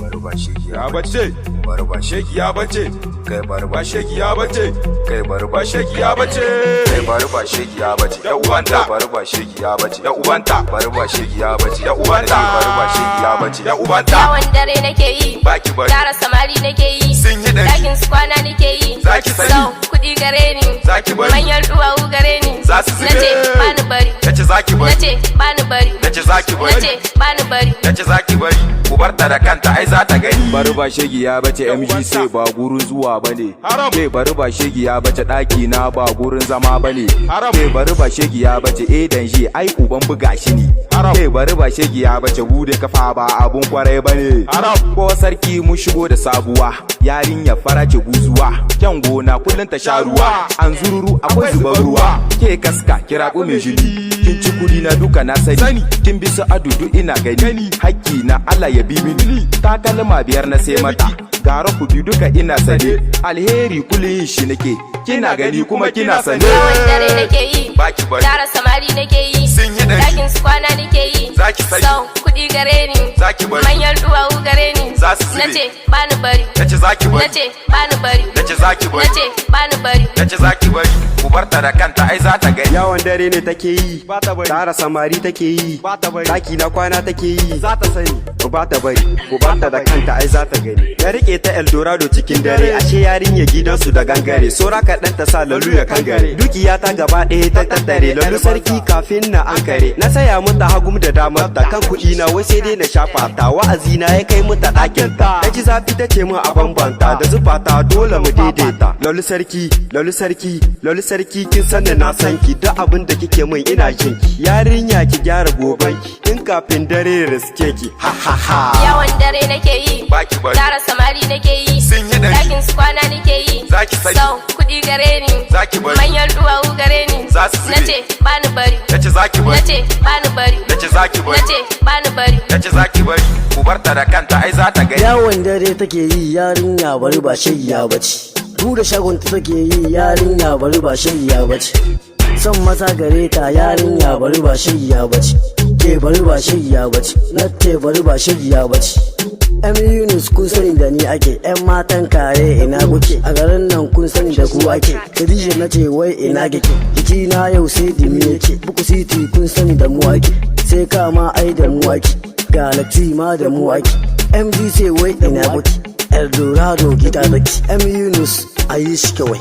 bari ba sheki ya bace, bari ba sheki ya bace, kai bari ba ba sheki ya bace, kai bari ba ba sheki ya bace, kai bari ba sheki ya bace da ubanta, bari ba sheki ya bace da ubanta, bari ba sheki ya bace da ubanta, bari ba sheki ya bace da ubanta, Yawan dare nake yi, baki bari, tara samari nake yi, sun yi dari, ɗakin su kwana nake yi, zaki sani, sau kuɗi gare ni, zaki bari, manyan duwawu gare ni, za su zube, nace bani bari, nace zaki bari, nace bani bari, nace zaki bari, nace bani bari. nace zaki bari, ku barta da kanta ai za ta gani. bari ba shegi ya bace MGC ba gurin zuwa bane Haram. ke bari ba shegi ya bace daki na ba gurin zama bane Haram. ke bari ba shegi ya bace dan shi ai uban buga shi ne Haram. ke bari ba shegi ya bace bude kafa ba abun kwarai bane Haram. ko sarki mun shigo da sabuwa yarinya farace guzuwa kyan gona kullun ta sha ruwa an zururu akwai zuba ruwa ke kaska kira ko mai jini kin ci kudi na duka na sani kin bi su adudu ina gani hakki na Allah ya bi mini takalma biyar na sai mata gara ku bi duka ina sane alheri kullun shi nake kina gani kuma kina sane Yawan dare nake yi, Baki bari. tara samari nake yi, Sun yi dari. ɗakin su kwana nake yi, Zaki sani. sau kuɗi gare ni, Zaki bari. manyan duwawu gare ni, Za su zube. nace bani bari, nace zaki bari, nace bani bari, nace zaki bari, nace bani bari. nace zaki bari, ku barta da kanta ai za ta gani. Yawon dare ne take yi, tara samari take yi, daki na kwana take yi, za ta sani, ku ba ta bari, ku ba ta da kanta ai za ta gani. Ya rike ta Eldorado cikin dare, ashe yarinya gidansu da gangare, sora kaɗan ta sa lalu ya kangare. Dukiya ta gaba ɗaya ta tattare, lalu sarki kafin na ankare. Na saya mata hagum da damar ta kan kuɗi na wai sai dai na shafa ta, wa'azi na ya kai mata ɗakin ta. Ta ji zafi ta ce min a bambanta, da zufa ta dole mu daidaita. Lalu sarki, lalu sarki, lalu sarki kin san da na san ki, duk abin da kike min ina jin ki. Yarinya ki gyara goben ki, in kafin dare riske ki. Ha ha ha. Yawan dare nake yi, Baki bari. tara samari nake yi, Sun yi dari. ɗakin su kwana nake yi, Zaki sani. sau kuɗi gare ni, Zaki bari. manyan duwawu gare ni, Za su zube. nace bani bari, nace zaki bari, nace bani bari, nace zaki bari, nace bani bari. nace zaki bari, ku barta da kanta ai za ta gani. Yawon dare take yi yarinya bari ba shayya bace. Bude shagon ta take yi yarinya bari ba shayya bace. Son maza gare ta yarinya bari ba shayya bace. Ke bari ba shayya bace. Natte bari ba shayya bace. Yunus kun sani da ni ake, 'yan matan kare ina kuke, a garin nan kun sani da ku ake, Khadija na ce wai ina kike, jiki na yau sai dimi yake, buku city kun sani da mu ake, sai kama ai da mu ake, galaxy ma da mu ake, MG sai wai ina kuke, Eldorado gida daki, Yunus a yi shi kawai,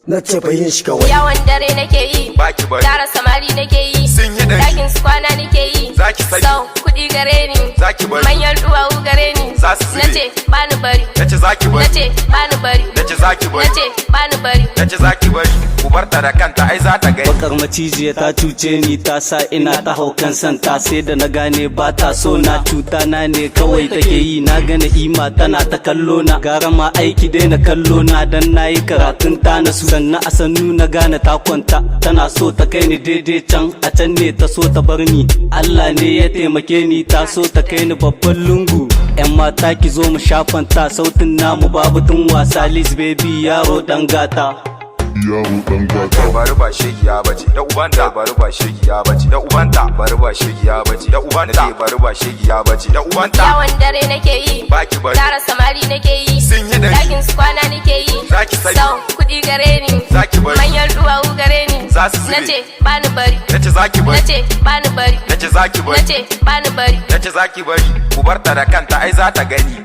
na ce fa yin shi kawai. Yawan dare nake yi, Baki bari. tara samari nake yi, Sun yi dari. ɗakin su kwana nake yi, Zaki sani. sau kuɗi gare ni, Zaki bari. manyan duwawu gare ni, Za su zube. nace bani bari, nace zaki bari, nace bani bari, nace zaki bari, nace bani bari. nace zaki bari, ku barta da kanta ai za ta gani. Bakar macijiya ta cuce ni ta sa ina ta haukan santa, sai da na gane ba ta so na, cuta na ne kawai take yi, na gane ima tana ta kallo na, gara ma aiki daina kallo na, dan nayi karatun ta na su, sannan a sannu na gane ta kwanta, tana so ta kai ni daidai can, a can ne ta so ta bar ni, Allah ne ya taimake ni, ta so ta kai ni babban lungu. 'Yan mata ki zo mu shafanta, sautin namu babu tun wasa, Liz baby yaro dan gata. kai bari ba sheki ya bace Da ubanta. kai bari ba sheki ya bace Da ubanta. bari ba sheki ya bace Da ubanta. nace bari ba sheki ya bace Da ubanta. Yawan dare nake yi, Baki bari. tara samari nake yi, Sun yi dari. ɗakin su kwana nake yi, Zaki sani. sau kuɗi gare ni, Zaki bari. manyan duwawu gare ni, Za su zube. nace bani bari, nace zaki bari, nace bani bari, nace zaki bari, nace bani bari. nace zaki bari, ku barta da kanta ai za ta gani.